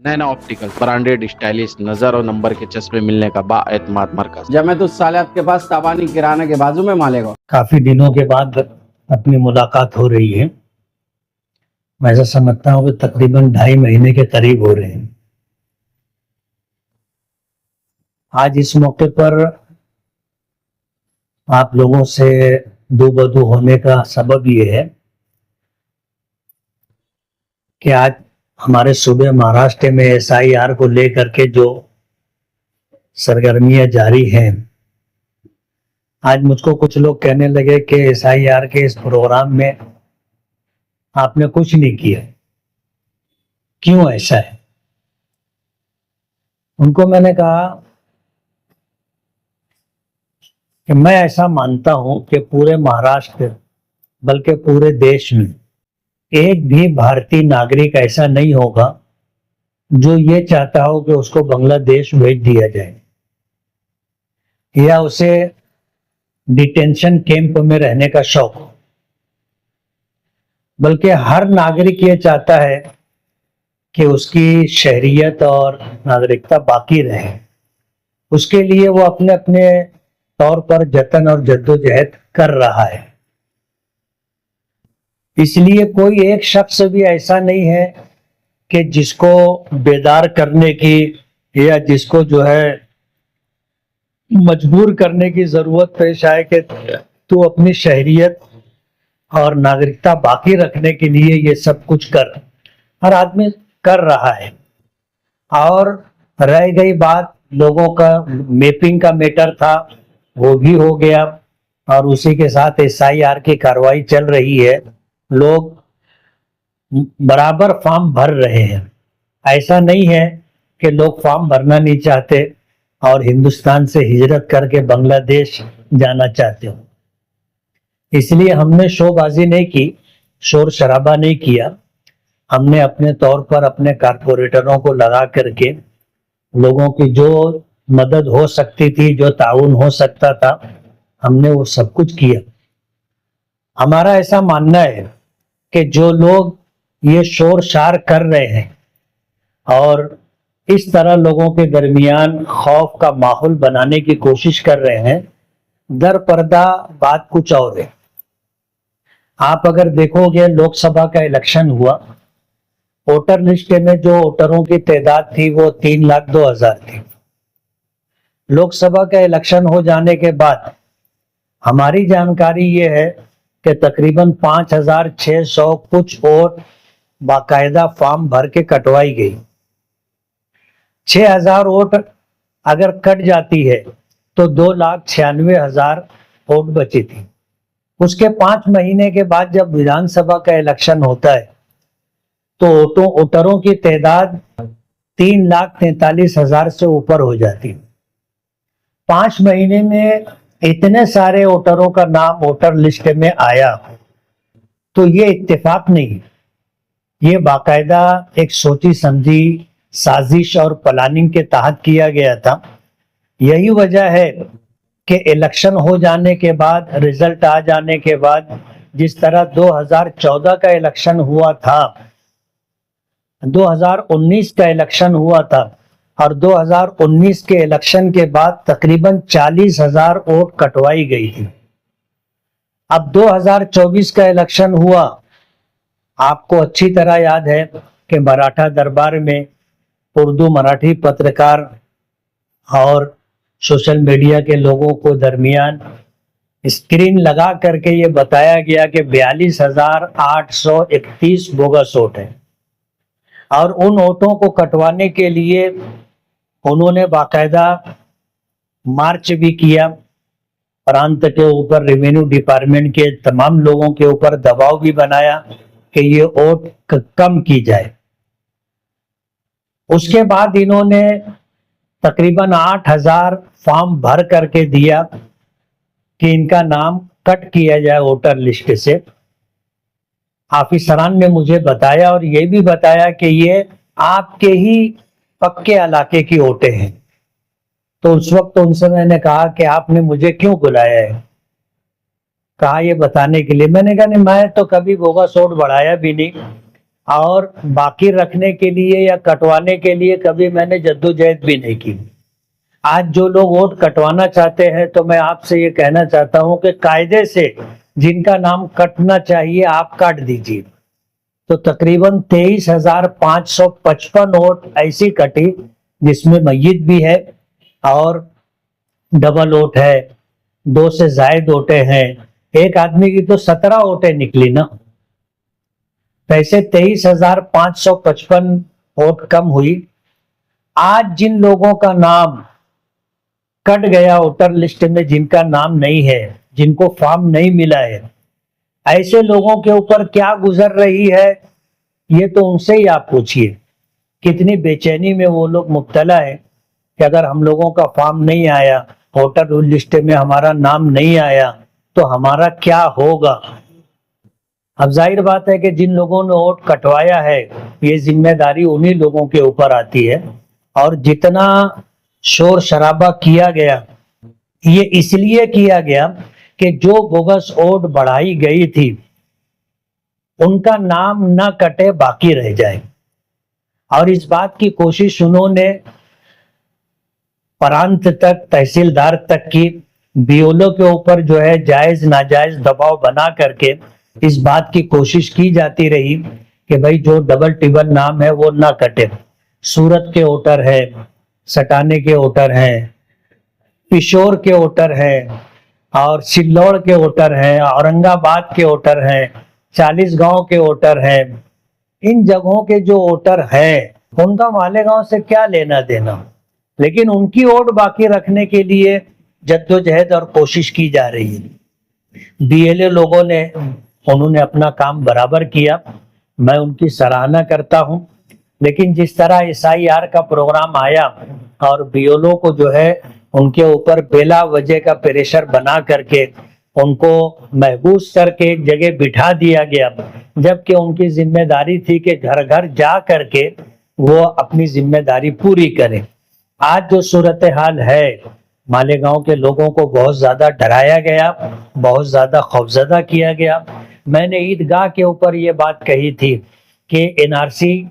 नैना optical, branded stylish नजर और number के चश्मे मिलने का बाएतमाद मरकज। जब मैं तो सालियात के पास ताबानी किराना के बाजू में मालेगा। काफी दिनों के बाद अपनी मुलाकात हो रही है। मैं ऐसा समझता हूँ कि तकरीबन 2.5 महीने के करीब हो रहे हैं। आज इस मौके पर आप लोगों से रूबरू होने का सबब ये है कि आज हमारे सूबे महाराष्ट्र में SIR को लेकर के जो सरगर्मियां जारी हैं, आज मुझको कुछ लोग कहने लगे कि SIR के इस प्रोग्राम में आपने कुछ नहीं किया, क्यों ऐसा है? उनको मैंने कहा कि मैं ऐसा मानता हूं कि पूरे महाराष्ट्र बल्कि पूरे देश में एक भी भारतीय नागरिक ऐसा नहीं होगा जो ये चाहता हो कि उसको बांग्लादेश भेज दिया जाए या उसे डिटेंशन कैंप में रहने का शौक हो, बल्कि हर नागरिक ये चाहता है कि उसकी शहरियत और नागरिकता बाकी रहे। उसके लिए वो अपने अपने तौर पर जतन और जद्दोजहद कर रहा है। इसलिए कोई एक शख्स भी ऐसा नहीं है कि जिसको बेदार करने की या जिसको जो है मजबूर करने की जरूरत पेश आए कि तू अपनी शहरियत और नागरिकता बाकी रखने के लिए ये सब कुछ कर। हर आदमी कर रहा है। और रह गई बात लोगों का मैपिंग का मैटर था, वो भी हो गया और उसी के साथ SIR की कार्रवाई चल रही है। लोग बराबर फॉर्म भर रहे हैं। ऐसा नहीं है कि लोग फॉर्म भरना नहीं चाहते और हिंदुस्तान से हिजरत करके बांग्लादेश जाना चाहते हो। इसलिए हमने शोबाजी नहीं की, शोर शराबा नहीं किया। हमने अपने तौर पर अपने कारपोरेटरों को लगा करके लोगों की जो मदद हो सकती थी, जो ताउन हो सकता था, हमने वो सब कुछ किया। हमारा ऐसा मानना है कि जो लोग ये शोर शार कर रहे हैं और इस तरह लोगों के दरमियान खौफ का माहौल बनाने की कोशिश कर रहे हैं, दर पर्दा बात कुछ और है। आप अगर देखोगे, लोकसभा का इलेक्शन हुआ, वोटर लिस्ट में जो वोटरों की तादाद थी वो 3,02,000 थी। लोकसभा का इलेक्शन हो जाने के बाद हमारी जानकारी ये है कि तकरीबन 5,600 कुछ वोट बाकायदा फॉर्म भर के कटवाई गई। 6,000 वोट अगर कट जाती है तो 2,96,000 वोट बची थी। उसके 5 महीने के बाद जब विधानसभा का इलेक्शन होता है तो वोटरों की तादाद 3,43,000 से ऊपर हो जाती है। 5 महीने में इतने सारे वोटरों का नाम वोटर लिस्ट में आया तो ये इत्तेफाक नहीं, ये बाकायदा एक सोची समझी साजिश और प्लानिंग के तहत किया गया था। यही वजह है कि इलेक्शन हो जाने के बाद, रिजल्ट आ जाने के बाद, जिस तरह 2014 का इलेक्शन हुआ था, 2019 का इलेक्शन हुआ था और 2019 के इलेक्शन के बाद तकरीबन 40,000 वोट कटवाई गई थी। अब 2024 का इलेक्शन हुआ, आपको अच्छी तरह याद है कि मराठा दरबार में उर्दू मराठी पत्रकार और सोशल मीडिया के लोगों को दरमियान स्क्रीन लगा करके ये बताया गया कि 42,831 बोगस वोट है और उन वोटों को कटवाने के लिए उन्होंने बाकायदा मार्च भी किया। प्रांत के ऊपर रेवेन्यू डिपार्टमेंट के तमाम लोगों के ऊपर दबाव भी बनाया कि ये वोट कम की जाए। उसके बाद इन्होंने तकरीबन 8,000 फॉर्म भर करके दिया कि इनका नाम कट किया जाए वोटर लिस्ट से। ऑफिसरान ने मुझे बताया और ये भी बताया कि ये आपके ही पक्के इलाके की वोटें हैं। तो उस वक्त उनसे मैंने कहा कि आपने मुझे क्यों बुलाया है? कहा ये बताने के लिए। मैंने कहा नहीं, मैं तो कभी बोगस वोट बढ़ाया भी नहीं और बाकी रखने के लिए या कटवाने के लिए कभी मैंने जद्दोजहद भी नहीं की। आज जो लोग वोट कटवाना चाहते हैं तो मैं आपसे ये कहना चाहता हूं कि कायदे से जिनका नाम कटना चाहिए आप काट दीजिए। तो तकरीबन 23,555 वोट ऐसी कटी जिसमें मय्यत भी है और डबल वोट है, 2 से जायद वोटें हैं। एक आदमी की तो 17 वोटें निकली ना। पैसे 23,555 वोट कम हुई। आज जिन लोगों का नाम कट गया वोटर लिस्ट में, जिनका नाम नहीं है, जिनको फॉर्म नहीं मिला है, ऐसे लोगों के ऊपर क्या गुजर रही है ये तो उनसे ही आप पूछिए। कितनी बेचैनी में वो लोग मुब्तला है कि अगर हम लोगों का फॉर्म नहीं आया, वोटर लिस्ट में हमारा नाम नहीं आया तो हमारा क्या होगा। अब जाहिर बात है कि जिन लोगों ने वोट कटवाया है ये जिम्मेदारी उन्हीं लोगों के ऊपर आती है। और जितना शोर शराबा किया गया ये इसलिए किया गया कि जो बोगस वोट बढ़ाई गई थी उनका नाम न कटे, बाकी रह जाए। और इस बात की कोशिश उन्होंने प्रांत तक, तहसीलदार तक की, बीओलो के ऊपर जो है जायज नाजायज दबाव बना करके इस बात की कोशिश की जाती रही कि भाई जो डबल टिबल नाम है वो ना कटे। सूरत के वोटर है, सटाने के वोटर हैं, पिशोर के वोटर हैं और सिल्लौड़ के वोटर हैं, औरंगाबाद के वोटर हैं, 40 गांव के वोटर हैं। इन जगहों के जो वोटर हैं उनका मालेगांव से क्या लेना देना, लेकिन उनकी वोट बाकी रखने के लिए जद्दोजहद और कोशिश की जा रही है। बीएलए लोगों ने उन्होंने अपना काम बराबर किया, मैं उनकी सराहना करता हूं। लेकिन जिस तरह एसआईआर का प्रोग्राम आया और बीएलओ को जो है उनके ऊपर बेला वजह का प्रेशर बना करके उनको महबूस करके एक जगह बिठा दिया गया, जबकि उनकी जिम्मेदारी थी कि घर घर जा करके वो अपनी जिम्मेदारी पूरी करें। आज जो सूरत हाल है, मालेगांव के लोगों को बहुत ज्यादा डराया गया, बहुत ज्यादा खौफजदा किया गया। मैंने ईदगाह के ऊपर ये बात कही थी कि एनआरसी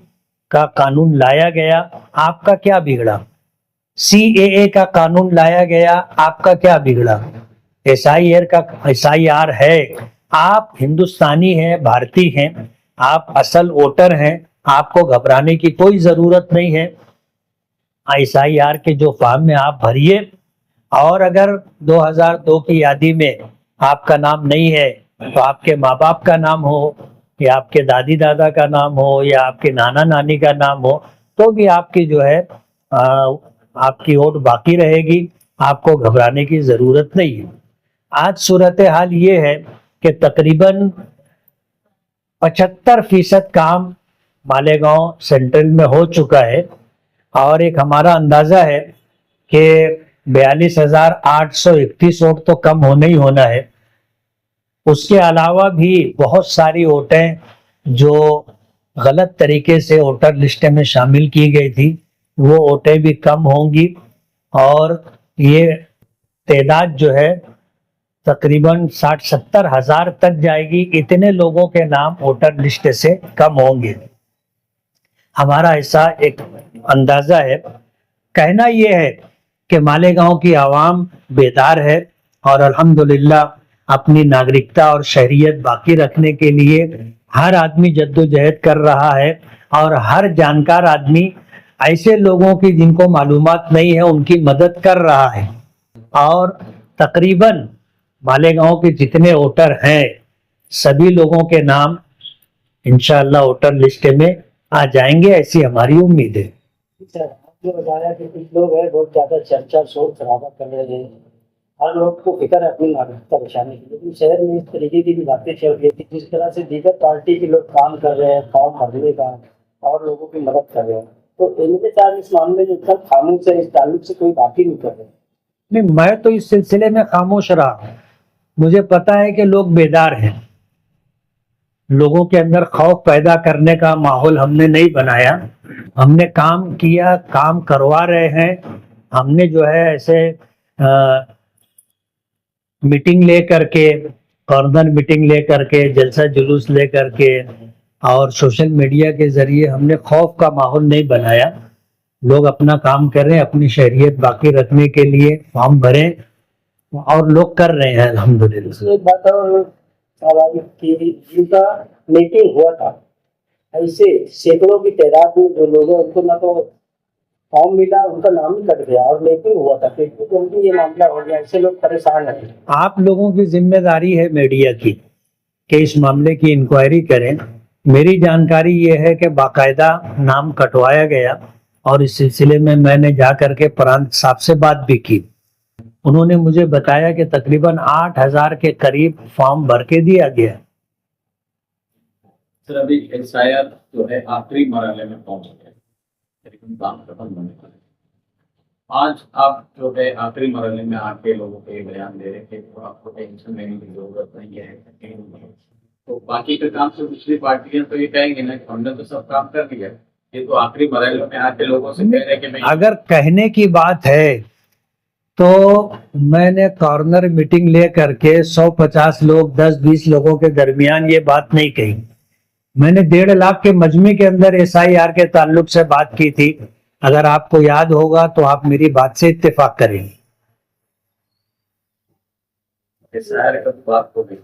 का कानून लाया गया, आपका क्या बिगड़ा। सीएए का कानून लाया गया, आपका क्या बिगड़ा। एसआईआर है, आप हिंदुस्तानी हैं, भारतीय हैं, आप असल वोटर हैं, आपको घबराने की कोई जरूरत नहीं है। एसआईआर के जो फॉर्म में आप भरिए, और अगर 2002 की यादी में आपका नाम नहीं है तो आपके माँ बाप का नाम हो या आपके दादी दादा का नाम हो या आपके नाना नानी का नाम हो तो भी आपकी जो है आपकी वोट बाकी रहेगी, आपको घबराने की जरूरत नहीं है। आज सूरत हाल ये है कि तकरीबन 75% काम मालेगांव सेंट्रल में हो चुका है और एक हमारा अंदाजा है कि 42,831 वोट तो कम होना ही होना है। उसके अलावा भी बहुत सारी वोटें जो गलत तरीके से वोटर लिस्ट में शामिल की गई थी वो वोटें भी कम होंगी और ये तादाद जो है तकरीबन 60-70 हजार तक जाएगी। इतने लोगों के नाम वोटर लिस्ट से कम होंगे, हमारा ऐसा एक अंदाजा है। कहना यह है कि मालेगांव की आवाम बेदार है और अल्हम्दुलिल्लाह अपनी नागरिकता और शहरियत बाकी रखने के लिए हर आदमी जद्दोजहद कर रहा है और हर जानकार आदमी ऐसे लोगों की जिनको मालूमात नहीं है उनकी मदद कर रहा है। और तकरीबन मालेगांव के जितने वोटर हैं सभी लोगों के नाम इंशाअल्लाह वोटर लिस्ट में आ जाएंगे, ऐसी हमारी उम्मीद है। आपने बताया कि कुछ लोग हैं बहुत ज्यादा चर्चा शोर शराबा कर रहे हैं, हर लोग को फिक्र है अपनी नागरिकता बचाने की, लेकिन शहर में इस तरीके की भी बातें चल रही थी जिस तरह से दीगर पार्टी के लोग काम कर रहे हैं, फॉर्म भरने का और लोगों की मदद कर रहे हैं, तो इनके साथ इस मामले में इतना खामोश है, इस ताल्लुक से कोई बात ही नहीं कर रहे। नहीं, मैं तो इस सिलसिले में खामोश रहा। मुझे पता है कि लोग बेदार हैं, लोगों के अंदर खौफ पैदा करने का माहौल हमने नहीं बनाया। हमने काम किया, काम करवा रहे हैं। हमने जो है ऐसे मीटिंग ले करके, कॉर्नर मीटिंग ले करके, जलसा जुलूस ले करके और सोशल मीडिया के जरिए हमने खौफ का माहौल नहीं बनाया। लोग अपना काम कर रहे हैं, अपनी शहरियत बाकी रखने के लिए फॉर्म भरें और लोग कर रहे हैं अल्हम्दुलिल्लाह। एक बात और स्वाभाविक कि जिनका मीटिंग हुआ था, ऐसे सैकड़ों की तादाद में जो लोग हैं उनको ना तो फॉर्म मिला, उनका नाम ही कट गया और मीटिंग हुआ था, फिर जल्दी ये मामला हो गया। ऐसे लोग परेशान हैं। आप लोगों की जिम्मेदारी है मीडिया की कि इस मामले की इंक्वायरी करें। मेरी जानकारी ये है कि बाकायदा नाम कटवाया गया और इस सिलसिले में मैंने जा करके प्रांत साहब से बात भी की। उन्होंने मुझे बताया कि तकरीबन 8,000 के करीब फॉर्म भर के दिया गया। सर अभी शायद जो है आखिरी मरहले में पहुंच गए, लेकिन काम खत्म होने वाला है। आज आप जो है आखिरी मरहले में आके लोगों को ये बयान दे रहे हैं कि तो आपको टेंशन लेने की जरूरत नहीं है, तो बाकी का काम तो दूसरी पार्टियां तो ये कहेंगे ना कि हमने तो सब काम कर लिया, ये तो आखिरी मरहले में आके लोगों से कह रहे हैं कि अगर कहने की बात है तो मैंने कॉर्नर मीटिंग ले करके 150 लोग 10-20 लोगों के दरमियान ये बात नहीं कही। मैंने 1.5 लाख के मजमे के अंदर SIR के ताल्लुक से बात की थी। अगर आपको याद होगा तो आप मेरी बात से इत्तेफाक करेंगे। SIR का बात हो गई,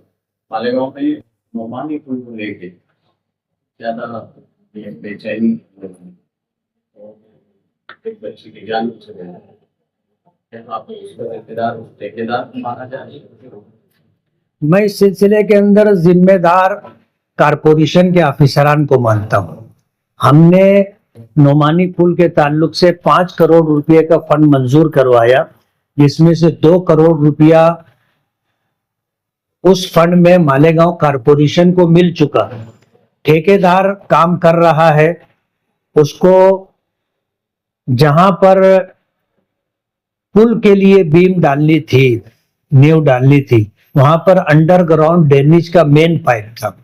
मालेगांव में नोमानी पुल को लेके ज्यादा बेचैनी, एक बच्ची की जान चले गई, आप उसका ठेकेदार माना जाए। मैं इस सिलसिले के अंदर जिम्मेदार कारपोरेशन के अफसरान को मानता हूं। हमने नोमानी पुल के ताल्लुक से 5 करोड़ रुपए का फंड मंजूर करवाया, जिसमें से 2 करोड़ रुपया उस फंड में मालेगांव कारपोरेशन को मिल चुका। ठेकेदार काम कर रहा है, उसको जहां पर पुल के लिए बीम डालनी थी, नींव डालनी थी, वहां पर अंडरग्राउंड ड्रेनेज का मेन पाइप था।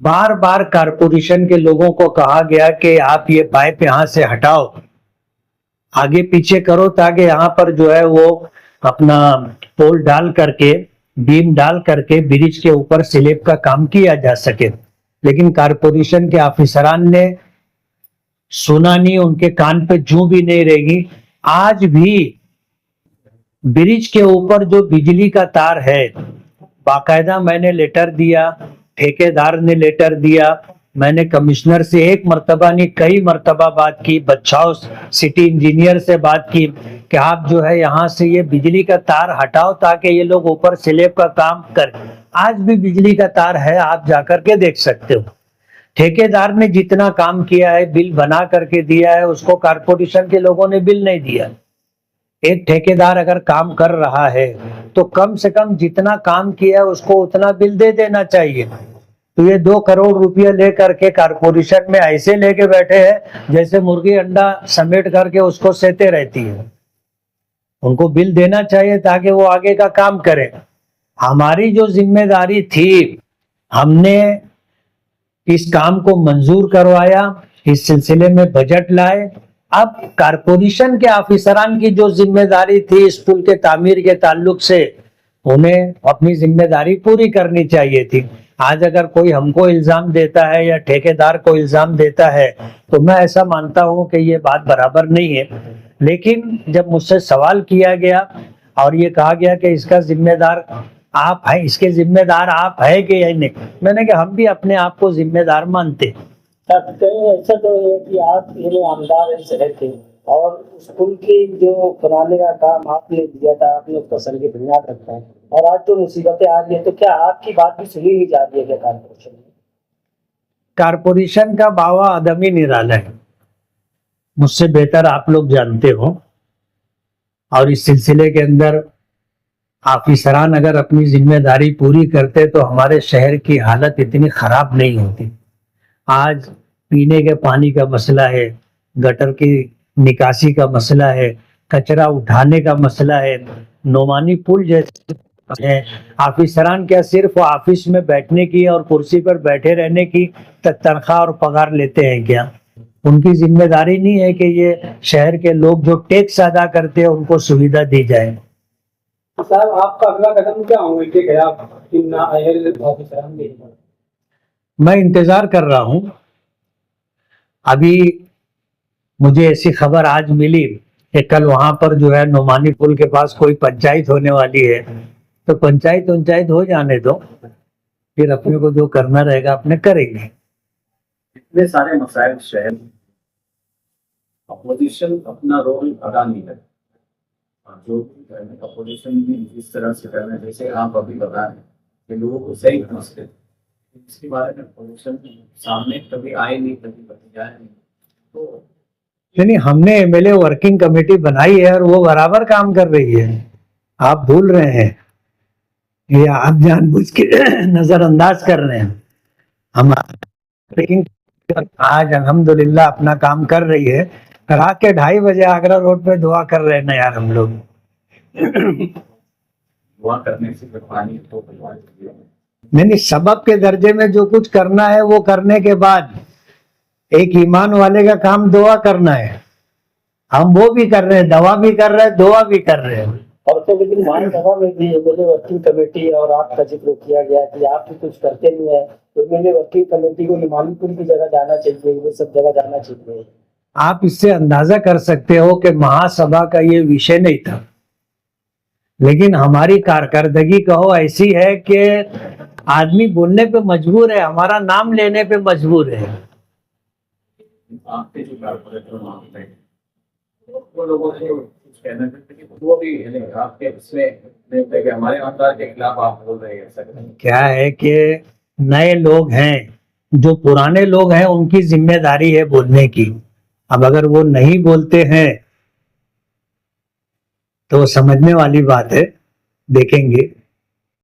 बार बार कारपोरेशन के लोगों को कहा गया कि आप ये पाइप यहां से हटाओ, आगे पीछे करो, ताकि यहाँ पर जो है वो अपना पोल डाल करके, बीम डाल करके ब्रिज के ऊपर स्लैब का काम किया जा सके। लेकिन कारपोरेशन के अफसरान ने सुना नहीं, उनके कान पे जूं भी नहीं रहेगी। आज भी ब्रिज के ऊपर जो बिजली का तार है, बाकायदा मैंने लेटर दिया, ठेकेदार ने लेटर दिया, मैंने कमिश्नर से एक मर्तबा नहीं कई मर्तबा बात की, बच्चाओ सिटी इंजीनियर से बात की कि आप जो है यहाँ से ये बिजली का तार हटाओ ताकि ये लोग ऊपर स्लैब का काम करें। आज भी बिजली का तार है, आप जाकर के देख सकते हो। ठेकेदार ने जितना काम किया है, बिल बना करके दिया है, उसको कारपोरेशन के लोगों ने बिल नहीं दिया। एक ठेकेदार अगर काम कर रहा है तो कम से कम जितना काम किया है उसको उतना बिल दे देना चाहिए। तो ये 2 करोड़ रुपया लेकर के कारपोरेशन में ऐसे लेके बैठे हैं जैसे मुर्गी अंडा समेट करके उसको सेते रहती है। उनको बिल देना चाहिए ताकि वो आगे का काम करें। हमारी जो जिम्मेदारी थी, हमने इस काम को मंजूर करवाया, इस सिलसिले में बजट लाए। अब कारपोरेशन के अफसरान की जो जिम्मेदारी थी इस पुल के तामीर के ताल्लुक से, उन्हें अपनी जिम्मेदारी पूरी करनी चाहिए थी। आज अगर कोई हमको इल्जाम देता है या ठेकेदार को इल्जाम देता है तो मैं ऐसा मानता हूं कि ये बात बराबर नहीं है। लेकिन जब मुझसे सवाल किया गया और ये कहा गया कि इसका जिम्मेदार आप है, इसके जिम्मेदार आप है कि या नहीं, मैंने कहा हम भी अपने आप को जिम्मेदार मानते। कहीं ऐसा तो है कि आप मेरे आमदार शहर थे और उस पुल के जो बनाने का काम आपने दिया था, आपने उसका सर की बुनियाद रखा है और आज जो मुसीबतें आ रही है, तो क्या आपकी बात भी सुनी नहीं जा रही है क्या कारपोरेशन में? कारपोरेशन का बावा आदमी निराला है, मुझसे बेहतर आप लोग जानते हो। और इस सिलसिले के अंदर ऑफिसरान अगर अपनी जिम्मेदारी पूरी करते तो हमारे शहर की हालत इतनी खराब नहीं होती। आज पीने के पानी का मसला है, गटर की निकासी का मसला है, कचरा उठाने का मसला है। नोमानी पुल जैसे है, ऑफिसरान क्या सिर्फ ऑफिस में बैठने की और कुर्सी पर बैठे रहने की तनख्वाह और पगार लेते हैं क्या? उनकी जिम्मेदारी नहीं है कि ये शहर के लोग जो टैक्स अदा करते हैं उनको सुविधा दी जाए। साहब आपका अगला कदम क्या होगा इसके खिलाफ? मैं इंतजार कर रहा हूं। अभी मुझे ऐसी खबर आज मिली कि कल वहां पर जो है नोमानी पुल के पास कोई पंचायत होने वाली है, तो पंचायत हो जाने दो, फिर अपने को जो करना रहेगा अपने करेंगे। इतने सारे मसाइल शहर में, अपोजिशन अपना रोल अदा नहीं कर, और जो भी अपोजिशन भी इस तरह से कर रहे हैं, जैसे आप अभी बता रहे हैं कि लोगों को सही मसले, इसके बारे में अपोजिशन सामने कभी आए नहीं, कभी बताया नहीं। तो यानी हमने एमएलए वर्किंग कमेटी बनाई है और वो बराबर काम कर रही है। आप भूल रहे हैं, ये आप जानबूझ के नजरअंदाज कर रहे हैं। हम लेकिन आज अल्हम्दुलिल्लाह अपना काम कर रही है। रात के 2:30 बजे आगरा रोड पे दुआ कर रहे हैं ना यार हम लोग। दुआ करने से फिर पानी तो नहीं, सबब के दर्जे में जो कुछ करना है वो करने के बाद एक ईमान वाले का काम दुआ करना है। हम वो भी कर रहे हैं, दवा भी कर रहे हैं, दुआ भी कर रहे हैं। और तो लेकिन विधानसभा में भी एमएलए वर्किंग कमेटी और आपका जिक्र किया गया कि आप भी कुछ करते नहीं है, तो एमएलए वर्किंग कमेटी को निमानीपुर की जगह जाना चाहिए, वो सब जगह जाना चाहिए। आप इससे अंदाजा कर सकते हो कि महासभा का ये विषय नहीं था, लेकिन हमारी कारकर्दगी कहो ऐसी है कि आदमी बोलने पे मजबूर है, हमारा नाम लेने पे मजबूर है। आपके जो कारपोरेटर वहाँ पे वो लोगों से कुछ कहना चाहते हैं कि वो भी आपके इसमें देखते हैं कि हमारे आमदार के खिलाफ आप बोल रहे हैं, ऐसा क्या है कि नए लोग हैं, जो पुराने लोग हैं उनकी जिम्मेदारी है बोलने की। अब अगर वो नहीं बोलते हैं तो समझने वाली बात है, देखेंगे।